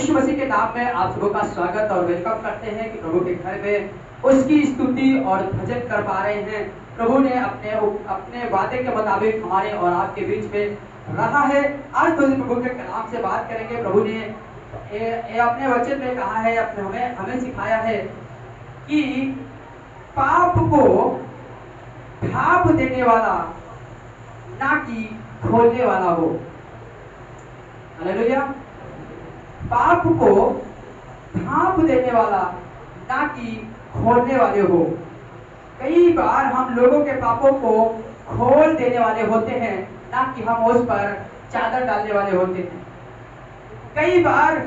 यीशु मसीह के नाम में आप सबों का स्वागत और वेलकम करते हैं कि प्रभु के घर में उसकी स्तुति और भजन कर पा रहे हैं। प्रभु ने अपने वादे के मुताबिक हमारे और आपके बीच में रहा है। आज तो प्रभु के कलाम से बात करेंगे। प्रभु ने अपने वचन में कहा है, अपने हमें सिखाया है कि पाप को ढांप देने वाला ना कि खोलने वाला हो। हालेलुया। पाप को ढांप देने वाला ना कि खोलने वाले हो। कई बार हम लोगों के पापों को खोल देने वाले होते हैं, ना कि हम उस पर चादर डालने वाले होते हैं। कई बार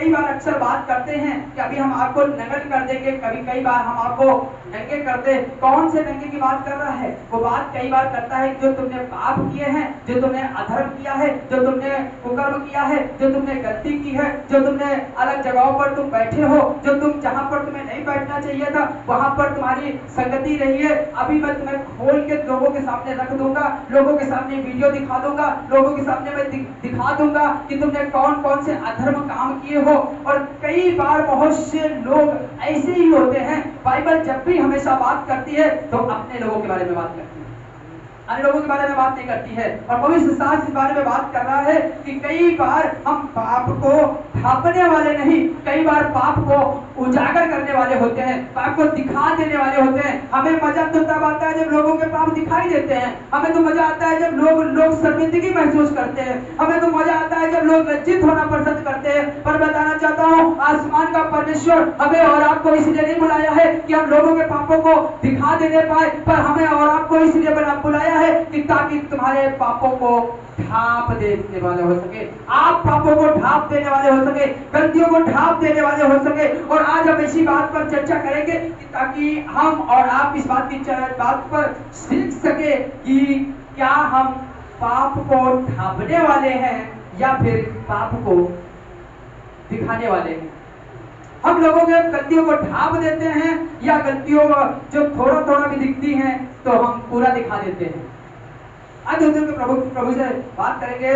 अक्सर बात करते हैं कि अभी हम आपको नंगा कर देंगे, कई बार हम आपको नंगे कर दे। कौन से नंगे की बात कर रहा है? वो बात कई बार करता है जो तुमने पाप किए हैं, जो तुमने अधर्म किया है, जो तुमने कुकर्म किया है, जो तुमने गलती की है, जो तुमने अलग जगहों पर तुम बैठे हो, जो तुम जहां पर तुम्हें नहीं बैठना चाहिए था वहां पर तुम्हारी संगति रही है। अभी मैं तुम्हें खोल के लोगों के सामने रख दूंगा, लोगों के सामने वीडियो दिखा दूंगा, लोगों के सामने मैं दिखा दूंगा कि तुमने कौन कौन से अधर्म काम किए हो। और कई बार बहुत से लोग ऐसे ही होते हैं। बाइबल जब भी हमेशा बात करती है तो अपने लोगों के बारे में बात करती है, अन्य लोगों के बारे में बात नहीं करती है। और पवित्र शास्त्र इस बारे में बात कर रहा है कि कई बार हम पाप को ढांपने वाले नहीं, कई बार पाप को उजागर करने वाले होते हैं, पाप को दिखा देने वाले होते हैं। हमें मजा तो तब आता है जब लोगों के पाप दिखाई देते हैं। हमें तो मजा आता है जब लोग शर्मिंदगी महसूस करते हैं। हमें तो मजा आता है जब लोग लज्जित होना पसंद करते हैं। पर बताना चाहता हूँ, आसमान का परमेश्वर हमें और आपको इसलिए नहीं बुलाया है कि हम लोगों के पापों को दिखा देने पाए, पर हमें और आपको इसलिए बुलाया है कि ताकि तुम्हारे पापों को ढांप देने वाले हो सके, आप पापों को ढांप देने वाले हो सके, गलतियों को ढांप देने वाले हो सके। और आज हम इसी बात पर चर्चा करेंगे कि ताकि हम और आप इस बात पर सीख सके कि क्या हम पाप को ढांपने वाले हैं या फिर पाप को दिखाने वाले हैं। हम लोगों के गलतियों को ढांप देते हैं या गलतियों जो थोड़ा थोड़ा भी दिखती हैं तो हम पूरा दिखा देते हैं। आज हम प्रभु से बात करेंगे।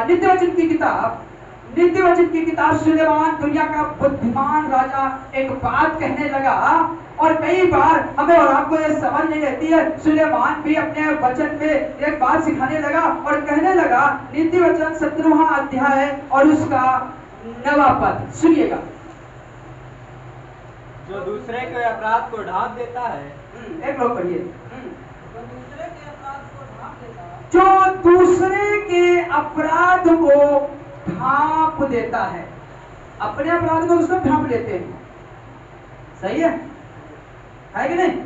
नित्य वचन की किताब सुलेमान दुनिया का बुद्धिमान राजा एक बात कहने लगा और कई बार हमें और आपको ये समझ नहीं रहती है। सुलेमान भी अपने वचन में एक बात सिखाने लगा और कहने लगा, नित्य वचन 17वां अध्याय और उसका 9वां पद सुनिएगा। जो दूसरे के अपराध को ढांप देता है, एक लोग पढ़िए। जो दूसरे के अपराध को ढांप देता है। अपने अपराध को दूसरे ढांप लेते हैं। सही है कि नहीं?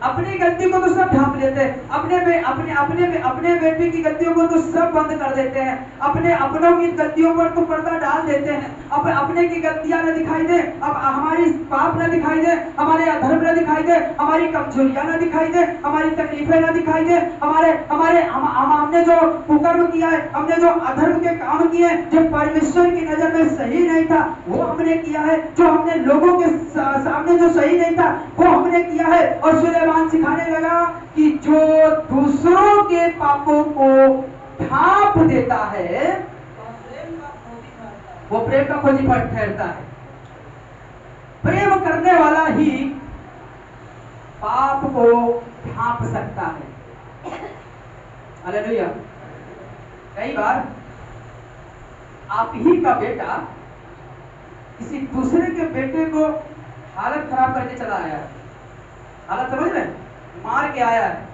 अपनी गलती को तो सब ढांप लेते हैं। अपने बेटे की गलतियों को तो सब बंद कर देते हैं। अपनों की गलतियों पर तो पर्दा डाल देते हैं। अब अपने की गलतियां न दिखाई दे, अब हमारी पाप न दिखाई दे, हमारे अधर्म न दिखाई दे, हमारी कमजोरियां न दिखाई दे, हमारी तकलीफें न दिखाई दे, हमने जो कुकर्म किया है, हमने जो अधर्म के काम किए, जो परमेश्वर की नजर में सही नहीं था वो हमने किया है, जो हमने लोगों के सामने जो सही नहीं था वो हमने किया है। और सुलेमान सिखाने लगा कि जो दूसरों के पापों को ढांप देता है वो प्रेम का खोजी ठहरता है। प्रेम करने वाला ही पाप को ढांप सकता है। हालेलुया। कई बार आप ही का बेटा किसी दूसरे के बेटे को हालत खराब करके चला आया है। हालत समझ रहे? मार के आया है,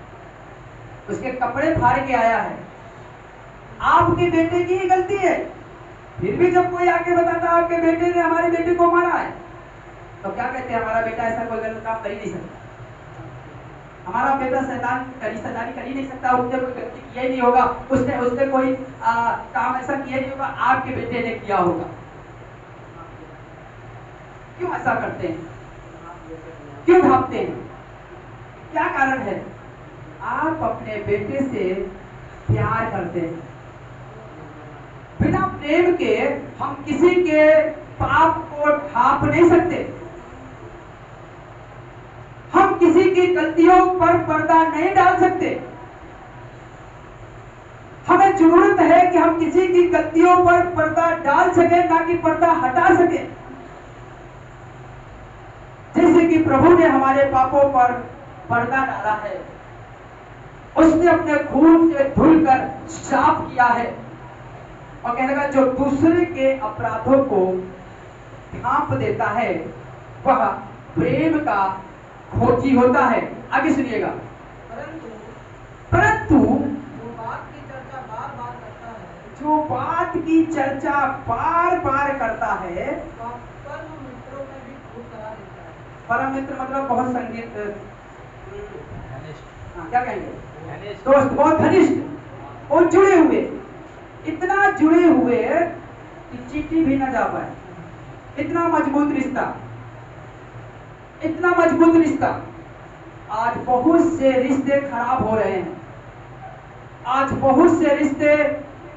उसके कपड़े फाड़ के आया है। आपके बेटे की ही गलती है, फिर भी जब कोई आके बताता है आपके बेटे ने हमारे बेटे को मारा है, तो क्या कहते हैं? हमारा बेटा ऐसा कोई गलत काम कर ही नहीं सकता, हमारा बेटा शैतानी कर ही नहीं सकता, उसने कोई गलती किया ही नहीं होगा, उसने कोई काम ऐसा किया नहीं होगा, आपके बेटे ने किया होगा। क्यों ऐसा करते हैं? क्यों ढांपते हैं? क्या कारण है? आप अपने बेटे से प्यार करते हैं। बिना प्रेम के हम किसी के पाप को ढांप नहीं सकते। हम किसी की गलतियों पर पर्दा नहीं डाल सकते। हमें जरूरत है कि हम किसी की गलतियों पर पर्दा डाल सके, ना कि पर्दा हटा हुए। जैसे कि प्रभु ने हमारे पापों पर पर्दा डाला है, उसने अपने खून से धुलकर साफ किया है, और कहने लगा जो दूसरे के अपराधों को ढांप देता है वह प्रेम का खोजी होता है। आगे सुनिएगा। परंतु जो बात की चर्चा बार बार करता है, परम मित्र मतलब बहुत संगीत, क्या कहेंगे, दोस्त, बहुत घनिष्ठ और जुड़े हुए, इतना जुड़े हुए कि चिट्ठी भी ना जा पाए, इतना मजबूत रिश्ता, इतना मजबूत रिश्ता। आज बहुत से रिश्ते खराब हो रहे हैं, आज बहुत से रिश्ते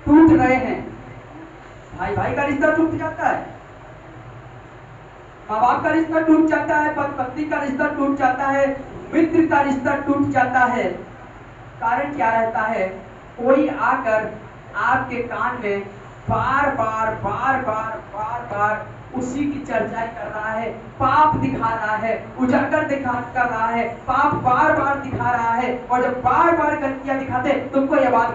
टूट रहे हैं। भाई भाई का रिश्ता टूट जाता है, माँ बाप का रिश्ता टूट जाता है, पति पत्नी का रिश्ता टूट जाता है, मित्र का रिश्ता टूट जाता है। कारण क्या रहता है? कोई आकर आपके कान में बार बार बार बार बार बार उसी की चर्चा कर रहा है, पाप दिखा रहा है, उजागर कर रहा है, पाप बार बार दिखा रहा है। और जब बार बार गलतियां दिखाते, तुमको ये बात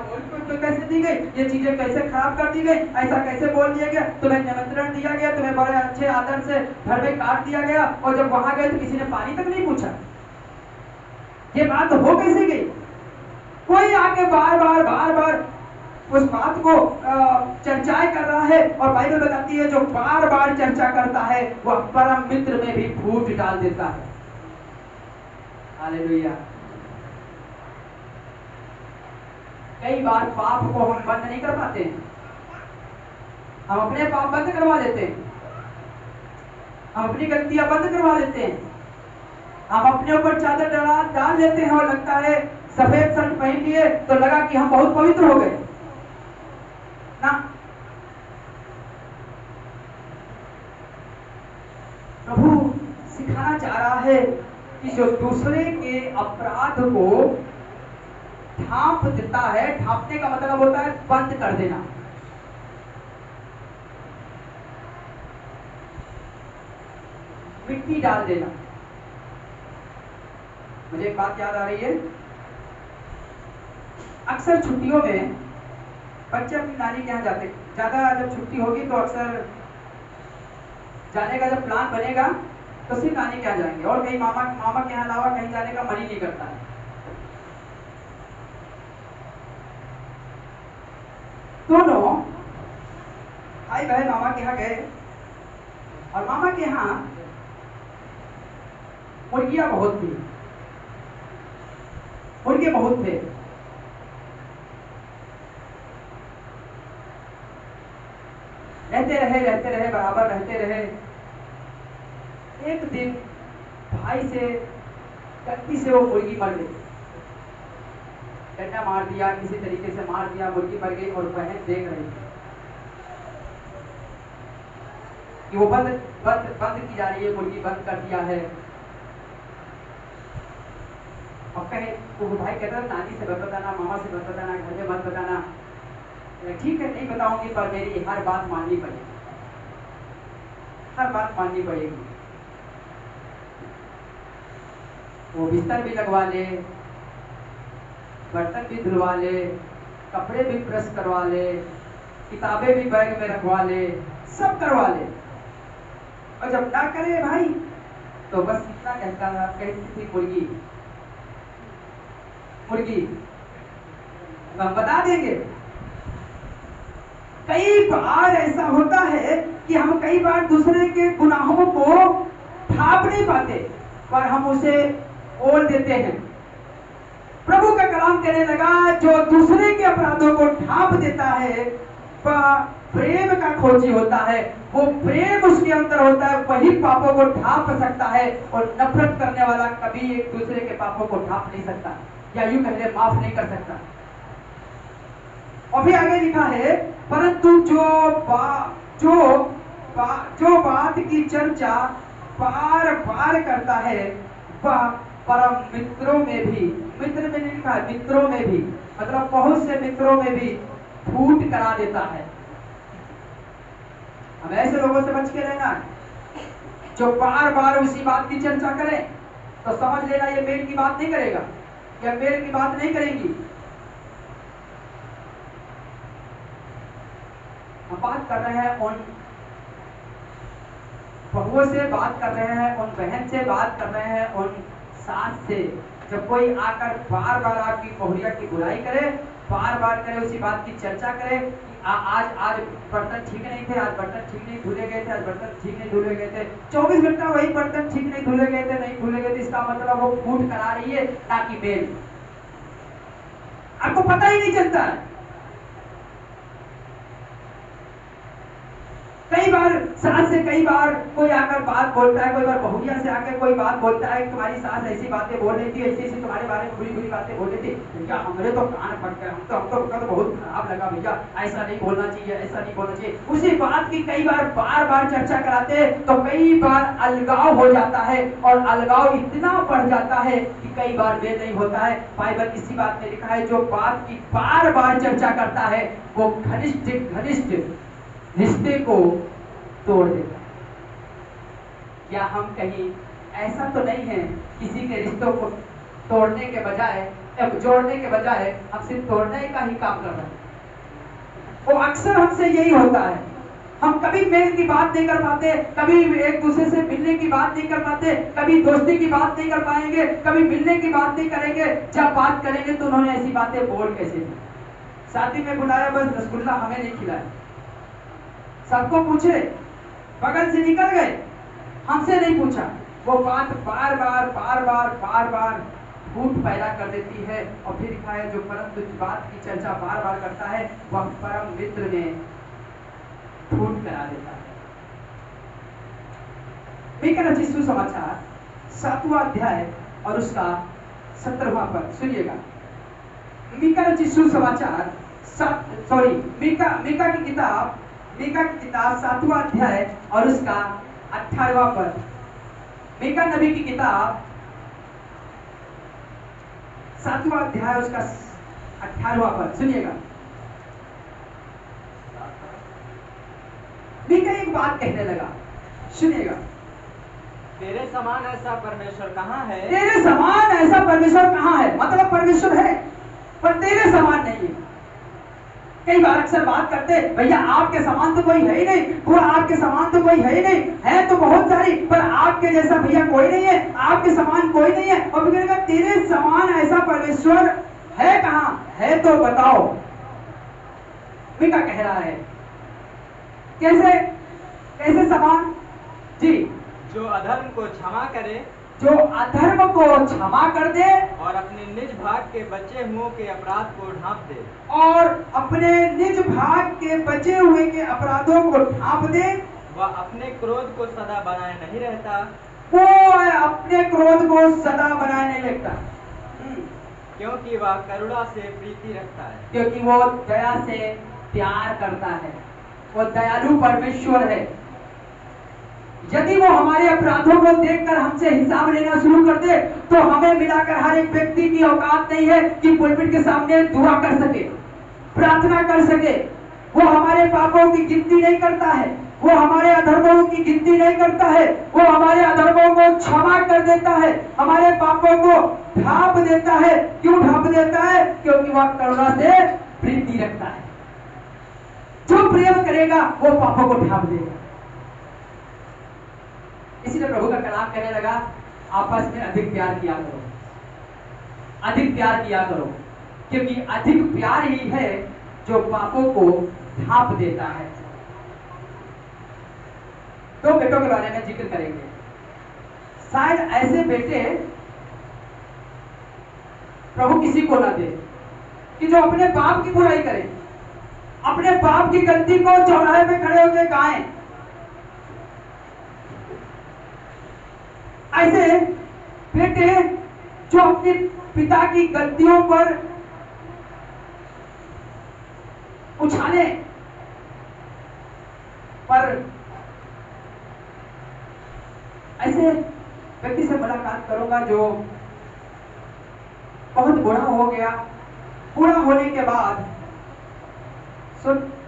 तो कैसे दी गई, ये चीजें कैसे खराब कर दी गई, ऐसा कैसे बोल दिया गया, तुम्हें निमंत्रण दिया गया, तुम्हें बड़े अच्छे आदर से घर में काट दिया गया, और जब वहां गए तो किसी ने पानी तक नहीं पूछा। ये बात हो कैसे गई? कोई आके बार बार बार बार उस बात को चर्चाएं कर रहा है, और बाइबल बताती है जो बार बार चर्चा करता है वह परम मित्र में भी फूट डाल देता है। हालेलुया। कई बार पाप को हम बंद नहीं कर पाते हैं, हम अपने पाप बंद करवा लेते हैं, हम अपनी गलतियां बंद करवा लेते हैं, हम अपने ऊपर चादर डाल लेते हैं, और लगता है सफेद शर्ट पहन लिए तो लगा कि हम बहुत पवित्र हो गए ना। प्रभु सिखाना चाह रहा है कि जो दूसरे के अपराध को ढांप देता है, ढांपने का मतलब होता है बंद कर देना। मिट्टी डाल देना। मुझे एक बात याद आ रही है, अक्सर छुट्टियों में बच्चे अपनी नानी के यहाँ जाते, ज्यादा जब छुट्टी होगी तो अक्सर जाने का जब प्लान बनेगा तो सिर्फ नानी के यहाँ जाएंगे, और कहीं मामा के यहाँ अलावा कहीं जाने का मन ही नहीं करता है। दोनों भाई बहन मामा के यहाँ गए, और मामा के यहाँ मुर्गियां बहुत थी, मुर्गे बहुत थे। रहते रहे बराबर रहते रहे। एक दिन भाई से गलती से वो मुर्गी मर गई, डंडा मार दिया, किसी तरीके से मार दिया, मुर्गी मर गई, और बहन देख रही थी कि वो बंद की जा रही है, मुर्गी बंद कर दिया है। और कहे तो वो भाई कहता नानी से मत बताना, मामा से मत बताना, घर में मत बताना। ठीक है नहीं बताऊंगी, पर मेरी हर बात माननी पड़ेगी, हर बात माननी पड़ेगी। वो बिस्तर भी लगवा ले, बर्तन भी धुलवा ले, कपड़े भी प्रेस करवा ले, किताबें भी बैग में रखवा ले, सब करवा ले। और जब ना करे भाई तो बस इतना कहती थी मुर्गी हम बता देंगे। कई बार ऐसा होता है कि हम कई बार दूसरे के गुनाहों को ढांप नहीं पाते, पर हम उसे बोल देते हैं। प्रभु का कलाम कहने लगा जो दूसरे के अपराधों को ढांप देता है वह प्रेम का खोजी होता है। वो प्रेम उसके अंदर होता है, वही पापों को ढांप सकता है, और नफरत करने वाला कभी एक दूसरे के पापों को ढांप नहीं सकता, या यूं कहते माफ नहीं कर सकता। और फिर आगे लिखा है परंतु जो बात की चर्चा बार बार करता है वह परम मित्रों में भी, मित्र में नहीं लिखा है, मित्रों में भी, मतलब बहुत से मित्रों में भी फूट करा देता है। हमें ऐसे लोगों से बच के रहना है जो बार बार उसी बात की चर्चा करें, तो समझ लेना ये मेल की बात नहीं करेगा, या मेल की बात नहीं करेंगी। हम बात कर रहे हैं उन बहुओं से, बात कर रहे हैं उन बहन से, बात कर रहे हैं उन सास से। जब कोई आकर बार बार आपकी बहुरिया की बुराई करे, बार बार करे, उसी बात की चर्चा करे कि आज बर्तन ठीक नहीं थे, आज बर्तन ठीक नहीं धुले गए थे, आज बर्तन ठीक नहीं धुले गए थे, 24 घंटा वही बर्तन ठीक नहीं धुले गए थे, नहीं धुले गए थे, इसका मतलब वो फूट करा रही है ताकि मेल। आपको पता ही नहीं चलता है। कई बार सास से कई बार कोई आकर बात बोलता है, कोई बार बहुरिया से आकर कोई बात बोलता है, तुम्हारी सास ऐसी बातें बोल रही थी, ऐसी ऐसी तुम्हारे बारे में बुरी बुरी बातें बोल रही थी। भैया हमरे तो कान फट गए, हमको तो बहुत खराब लगा, भैया ऐसा नहीं बोलना चाहिए, ऐसा नहीं बोलना चाहिए। उसी बात की कई बार बार बार चर्चा कराते हैं तो कई बार अलगाव हो जाता है, और अलगाव इतना बढ़ जाता है कि कई बार मेल नहीं होता है। बाइबल इसी बात में लिखा है, जो बात की बार बार चर्चा करता है वो घनिष्ठ रिश्ते को तोड़ देता है। क्या हम कहीं ऐसा तो नहीं है किसी के रिश्तों को तोड़ने के बजाय, जोड़ने के बजाय हम सिर्फ तोड़ने का ही काम कर रहे हैं? वो अक्सर हमसे यही होता है। हम कभी मेल की बात नहीं कर पाते, कभी एक दूसरे से मिलने की बात नहीं कर पाते, कभी दोस्ती की बात नहीं कर पाएंगे, कभी मिलने की बात नहीं करेंगे। जब बात करेंगे तो उन्होंने ऐसी बातें बोल कैसे दी? शादी में बुलाया, बस रसगुल्ला हमें नहीं खिलाया, सबको पूछे, बगल से निकल गए, हमसे नहीं पूछा। वो बात बार बार फूट पैदा कर देती है। और फिर लिखा है, जो परम तुच्छ बात की चर्चा बार बार करता है वह परम मित्र में फूट करा देता है। मीका रचित सुसमाचार 7वां अध्याय और उसका 17वां पद सुनिएगा। मीका रचित सुसमाचार मीका की किताब 7वां अध्याय और उसका 18वां पद। मीका नबी की किताब 7वां अध्याय उसका 18वां पद सुनिएगा। मीका एक बात कहने लगा, सुनिएगा। तेरे समान ऐसा परमेश्वर कहाँ है? तेरे समान ऐसा परमेश्वर कहाँ है? मतलब परमेश्वर है पर तेरे समान नहीं है। कई बार अक्सर बात करते, भैया आपके समान तो कोई है ही नहीं, वो आपके समान तो कोई है ही नहीं, है तो बहुत सारी पर आपके जैसा भैया कोई नहीं है, आपके समान कोई नहीं है। और फिर कहा, तेरे समान ऐसा परमेश्वर है कहाँ? है तो बताओ। मीका कह रहा है, कैसे समान? जी, जो अधर्म को क्षमा करे, जो अधर्म को क्षमा कर दे और अपने निज भाग के बचे हुओं के अपराध को ढांप दे, और अपने निज भाग के बचे हुए के अपराधों को ढांप दे। वह अपने क्रोध को सदा बनाए नहीं रहता, वो अपने क्रोध को सदा बनाए नहीं लगता, क्योंकि वह करुणा से प्रीति रखता है, क्योंकि वो दया से प्यार करता है। वो दयालु परमेश्वर है। यदि वो हमारे अपराधों को देखकर हमसे हिसाब लेना शुरू कर दे तो हमें मिलाकर हर एक व्यक्ति की औकात नहीं है कि पुलपिट के सामने दुआ कर सके, प्रार्थना कर सके। वो हमारे पापों की गिनती नहीं करता है, वो हमारे अधर्मों की गिनती नहीं करता है, वो हमारे अधर्मों को क्षमा कर देता है, हमारे पापों को ढांप देता है। क्यों ढांप देता है? क्योंकि वह करुणा से प्रीति रखता है। जो प्रेम करेगा वो पापों को ढांप देगा। इसीलिए प्रभु का कलाम कहने लगा, आपस में अधिक प्यार किया करो, अधिक प्यार किया करो, क्योंकि अधिक प्यार ही है जो पापों को ढांप देता है। दो बेटों के बारे में जिक्र करेंगे। शायद ऐसे बेटे प्रभु किसी को ना दे कि जो अपने बाप की बुराई करे, अपने बाप की गलती को चौराहे पे खड़े होकर गाएं। ऐसे बेटे जो अपने पिता की गलतियों पर उछाले, पर ऐसे व्यक्ति से मुलाकात करूंगा जो बहुत बूढ़ा हो गया। बूढ़ा होने के बाद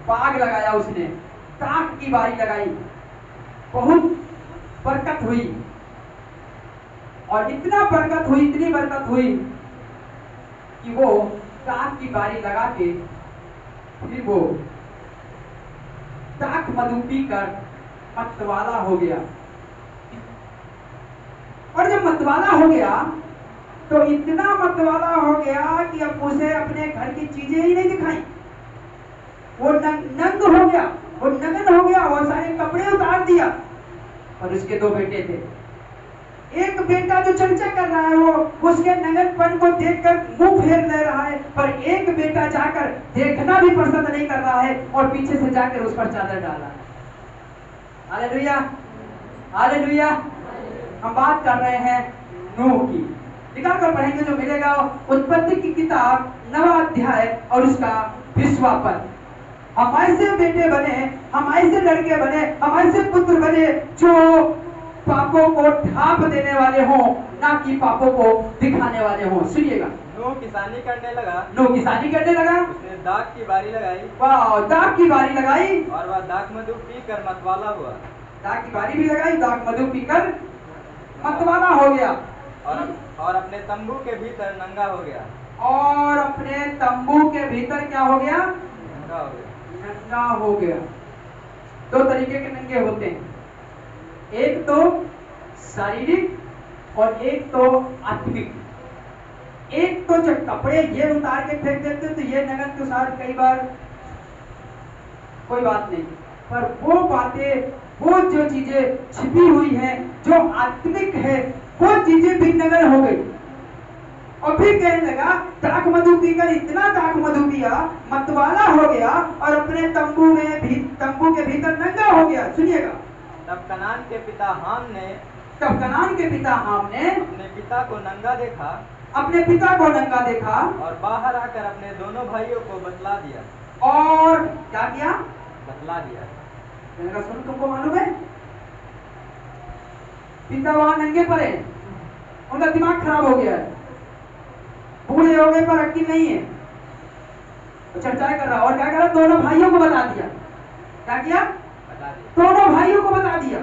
बाग लगाया उसने, ताक की बारी लगाई, बहुत बरकत हुई, और इतना बरकत हुई, इतनी बरकत हुई कि वो ताक की बारी लगा के फिर वो ताक मधु पीकर मतवाला हो गया। और जब मतवाला हो गया तो इतना मतवाला हो गया कि अब उसे अपने घर की चीजें ही नहीं दिखाई। वो नंग हो गया, वो नग्न हो गया, वो सारे कपड़े उतार दिया। और उसके दो बेटे थे, एक बेटा जो चर्चा कर रहा है वो उसके नग्नपन को देखकर मुंह फेर ले रहा है, पर एक बेटा जाकर देखना भी पसंद नहीं कर रहा है और पीछे से जाकर उस पर चादर डाला है। Hallelujah, hallelujah. हम बात कर रहे हैं नूह की। निकाल कर पढ़ेंगे जो मिलेगा, उत्पत्ति की किताब 9वां अध्याय और उसका 20वां पद। हम ऐसे बेटे बने, हम ऐसे लड़के बने, हम ऐसे पुत्र बने जो पापों को ढांप देने वाले हों, ना कि पापों को दिखाने वाले हों। सुनिएगा, नूह किसानी करने लगा, नूह किसानी करने लगा, उसने दाख की बारी लगाई, वाह, दाख की बारी लगाई, और वह दाख मधु पीकर मतवाला हुआ। दाख की बारी भी लगाई, दाख मधु पीकर मतवाला हो गया, और अपने तंबू के भीतर नंगा हो गया। और अपने तंबू के भीतर क्या हो गया? नंगा हो गया। नंगा हो गया। दो तरीके के नंगे होते हैं, एक तो शारीरिक और एक तो आत्मिक। एक तो जब कपड़े ये उतार के फेंक देते तो ये नगन के साथ कई बार कोई बात नहीं, पर वो बातें, वो जो चीजें छिपी हुई हैं, जो आत्मिक है, वो चीजें भी नगन हो गई। और फिर कहने लगा दाख मधु पीकर इतना दाख मधु पिया, मतवाला हो गया और अपने तंबू के भीतर नंगा हो गया। सुनिएगा, तब कनान के पिता हाम ने अपने पिता को नंगा देखा, और बाहर आकर अपने दोनों भाइयों को बतला दिया। और क्या किया? बतला दिया। सुन, तुमको मालूम है पिता वहां नंगे पड़े, उनका दिमाग खराब हो गया है, बूढ़े हो गए पर अक्ल नहीं है, तो चर्चा कर रहा। और क्या करा? दोनों भाइयों को बता दिया। क्या किया? बता दिया। दोनों भाइयों को बता दिया।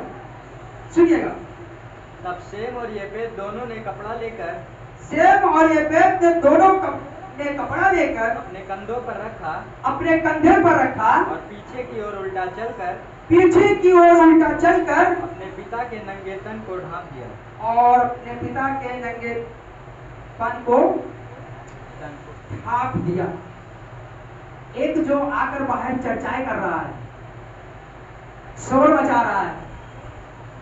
सुनिएगा, तब शेम और येपेत दोनों ने कपड़ा लेकर, शेम और येपेत ने दोनों ने कपड़ा लेकर अपने कंधों पर रखा, अपने कंधे पर रखा, और पीछे की ओर उल्टा चलकर अपने पिता के नंगे तन को ढांप दिया। और अपने पिता के नंगे तन को ढांप दिया। एक जो आकर बाहर चर्चाएं कर रहा है, शोर मचा रहा है,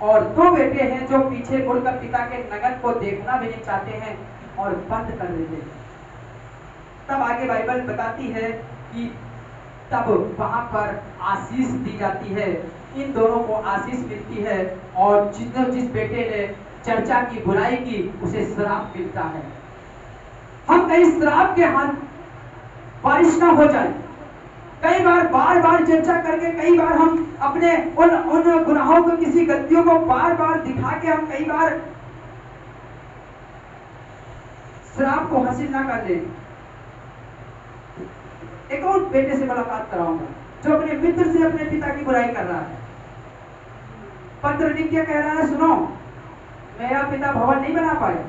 और दो बेटे हैं जो पीछे मुड़कर पिता के नगन को देखना भी नहीं चाहते हैं और बंद कर देते हैं। तब आगे बाइबल बताती है कि तब वहां पर आशीष दी जाती है, इन दोनों को आशीष मिलती है, और जिस बेटे ने चर्चा की, बुराई की, उसे श्राप मिलता है। हम कहीं श्राप के हाथ बारिश ना हो जाए। कई बार बार चर्चा करके, कई बार हम अपने उन गुनाहों को, किसी गलतियों को बार दिखा के हम कई बार श्राप को हासिल ना कर ले। एक और बेटे से मुलाकात कराऊंगा जो अपने मित्र से अपने पिता की बुराई कर रहा है। पत्र लिख के कह रहा है, सुनो, मेरा पिता भवन नहीं बना पाया,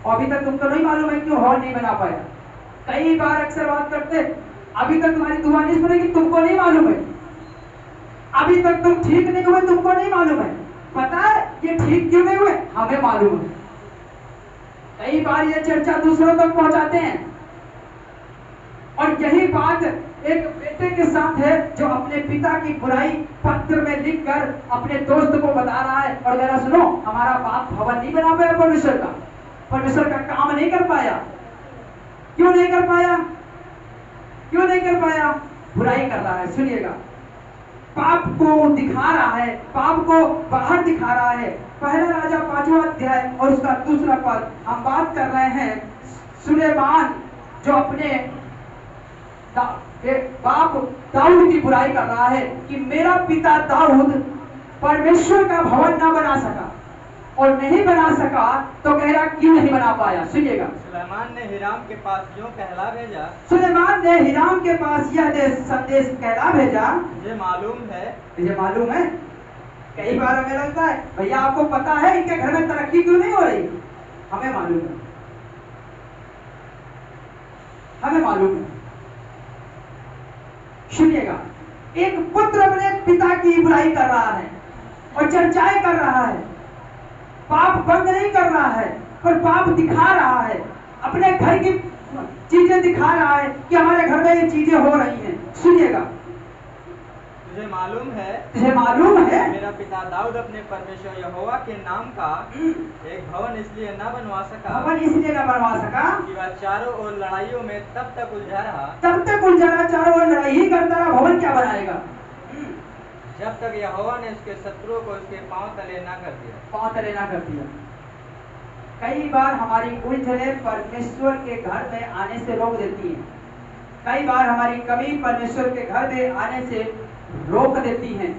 और अभी तक तुमको नहीं मालूम है क्यों भवन नहीं बना पाया। कई बार अक्सर बात करते, अभी तक तुम्हारी दुआ नहीं सुनेगी, तुमको नहीं मालूम है, अभी तक तुम ठीक नहीं हुए, तुमको नहीं मालूम है। पता है ये ठीक क्यों नहीं हुए? हमें मालूम है। कई बार ये चर्चा दूसरों तक पहुंचाते हैं, और यही बात एक बेटे के साथ है जो अपने पिता की बुराई पत्र में लिखकर अपने दोस्त को बता रहा है, और कह रहा, सुनो, हमारा बाप भवन नहीं बना पाया, परमेश्वर का काम नहीं कर पाया। क्यों नहीं कर पाया? क्यों नहीं कर पाया? बुराई कर रहा है। सुनिएगा, पाप को दिखा रहा है, पाप को बाहर दिखा रहा है। पहला राजा 5वां अध्याय और उसका 2रा पद। हम बात कर रहे हैं सुलेमान जो अपने बाप दाऊद की बुराई कर रहा है कि मेरा पिता दाऊद परमेश्वर का भवन ना बना सका, और नहीं बना सका तो कह रहा क्यों नहीं बना पाया। सुनिएगा, सुलेमान ने हिराम के पास यूं कहला भेजा, सुलेमान ने हिराम के पास यह संदेश कहला भेजा, मुझे मालूम है, मुझे मालूम है। कई बार हमें लगता है भैया आपको पता है इनके घर में तरक्की क्यों नहीं हो रही। हमें मालूम है, हमें मालूम है। सुनिएगा, एक पुत्र अपने पिता की बुराई कर रहा है और चर्चाएं कर रहा है, पाप बंद नहीं कर रहा है पर पाप दिखा रहा है, अपने घर की चीजें दिखा रहा है कि हमारे घर में ये चीजें हो रही हैं। सुनिएगा, तुझे मालूम है, तुझे मालूम है मेरा पिता दाऊद अपने परमेश्वर यहोवा के नाम का एक भवन इसलिए न बनवा सका, भवन इसलिए न बनवा सका कि वह चारों ओर लड़ाइयों में तब तक उलझा रहा, तब तक उलझा रहा, चारों ओर लड़ाई ही करता रहा, भवन क्या बनाएगा। जब तक यहोवा ने उसके शत्रुओं को उसके पांव तले ना कर दिया, पांव तले ना कर दिया। कई बार हमारी उलझने परमेश्वर के घर में आने से रोक देती है, कई बार हमारी कमी परमेश्वर के घर में आने से रोक देती हैं।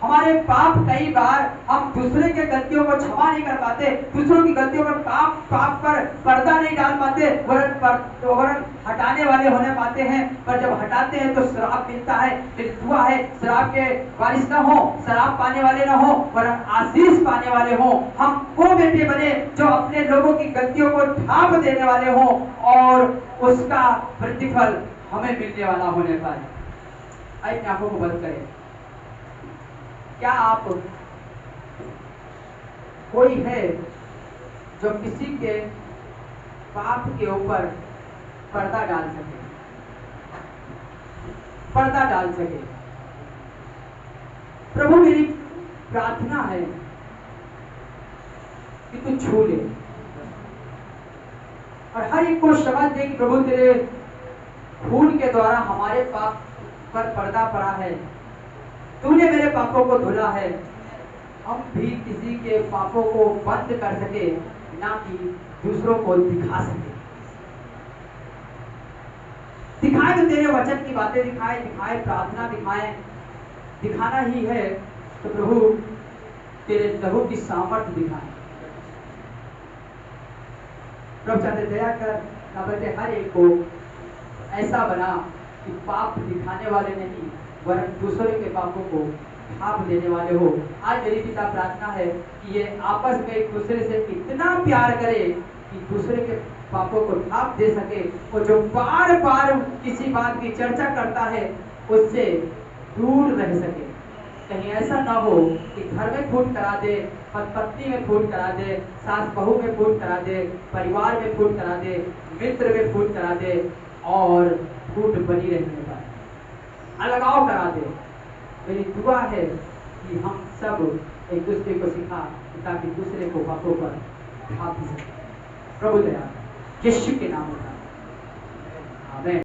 हमारे पाप कई बार हम दूसरे के गलतियों को क्षमा नहीं कर पाते, दूसरों की गलतियों पर पाप पर पर्दा नहीं डाल पाते, वरन हटाने वाले होने पाते हैं। पर जब हटाते हैं तो श्राप मिलता है। लेकिन दुआ है श्राप के वारिस न हो, श्राप पाने वाले न हो, वरन आशीष पाने वाले हो। हम वो बेटे बने जो अपने लोगों की गलतियों को ढांप देने वाले हो और उसका प्रतिफल हमें मिलने वाला होने पाए। अपनी आंखों को बंद करें। क्या आप कोई है जो किसी के पाप के ऊपर पर्दा डाल सके, पर्दा डाल सके? प्रभु मेरी प्रार्थना है कि तू छू ले और हर एक को समझ दे कि प्रभु तेरे खून के द्वारा हमारे पाप पर पर्दा पड़ा है, तूने मेरे पापों को धुला है। हम भी किसी के पापों को बंद कर सके, ना कि दूसरों को दिखा सके। दिखाए तो तेरे वचन की बातें दिखाए, प्रार्थना दिखाए, दिखाना ही है तो प्रभु तेरे लहू की सामर्थ्य दिखाए। प्रभु चाहते दया कर ना हर एक को ऐसा बना कि पाप दिखाने वाले नहीं वरन दूसरे के पापों को ढांप देने वाले हो। आज मेरी पिता प्रार्थना है कि ये आपस में एक दूसरे से इतना प्यार करे कि दूसरे के पापों को ढांप दे सके, और जो बार बार किसी बात की चर्चा करता है उससे दूर रह सके। कहीं ऐसा ना हो कि घर में फूट करा दे, पत्नी में फूट करा दे, सास बहू में फूट करा दे, परिवार में फूट करा दे, मित्र में फूट करा दे और फूट बनी रहने पाए, अलगाव करा दे। मेरी दुआ है कि हम सब एक दूसरे को सिखा ताकि दूसरे को बातों पर ढांप सके। प्रभु दया यीशु के नाम में।